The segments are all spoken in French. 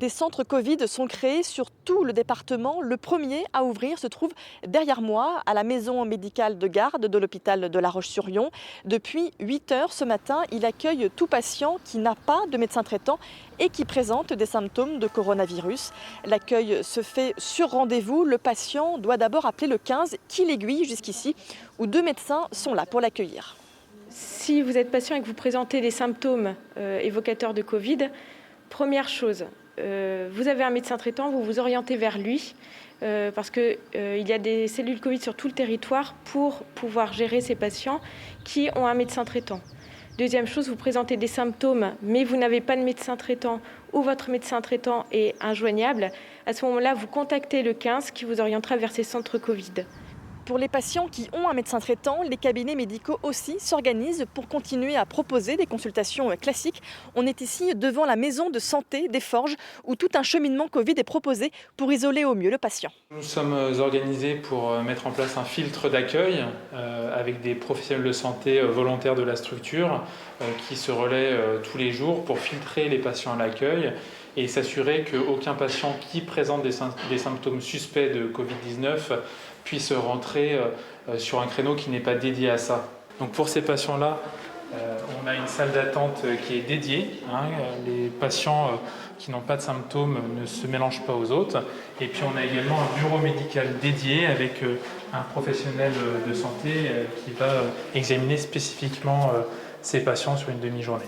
Des centres Covid sont créés sur tout le département. Le premier à ouvrir se trouve derrière moi, à la maison médicale de garde de l'hôpital de La Roche-sur-Yon. Depuis 8 heures ce matin, il accueille tout patient qui n'a pas de médecin traitant et qui présente des symptômes de coronavirus. L'accueil se fait sur rendez-vous. Le patient doit d'abord appeler le 15 qui l'aiguille jusqu'ici, où 2 médecins sont là pour l'accueillir. Si vous êtes patient et que vous présentez des symptômes évocateurs de Covid, première chose, vous avez un médecin traitant, vous vous orientez vers lui parce qu'il y a des cellules Covid sur tout le territoire pour pouvoir gérer ces patients qui ont un médecin traitant. Deuxième chose, vous présentez des symptômes mais vous n'avez pas de médecin traitant ou votre médecin traitant est injoignable. À ce moment-là, vous contactez le 15 qui vous orientera vers ces centres Covid. Pour les patients qui ont un médecin traitant, les cabinets médicaux aussi s'organisent pour continuer à proposer des consultations classiques. On est ici devant la maison de santé des Forges où tout un cheminement Covid est proposé pour isoler au mieux le patient. Nous sommes organisés pour mettre en place un filtre d'accueil avec des professionnels de santé volontaires de la structure qui se relaient tous les jours pour filtrer les patients à l'accueil et s'assurer qu'aucun patient qui présente des symptômes suspects de Covid-19 puisse rentrer sur un créneau qui n'est pas dédié à ça. Donc pour ces patients-là, on a une salle d'attente qui est dédiée. Les patients qui n'ont pas de symptômes ne se mélangent pas aux autres. Et puis on a également un bureau médical dédié avec un professionnel de santé qui va examiner spécifiquement ces patients sur une demi-journée.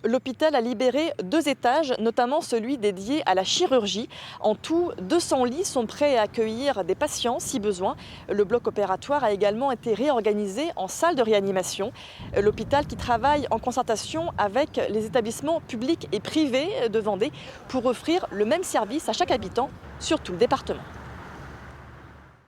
L'hôpital a libéré 2 étages, notamment celui dédié à la chirurgie. En tout, 200 lits sont prêts à accueillir des patients si besoin. Le bloc opératoire a également été réorganisé en salle de réanimation. L'hôpital qui travaille en concertation avec les établissements publics et privés de Vendée pour offrir le même service à chaque habitant sur tout le département.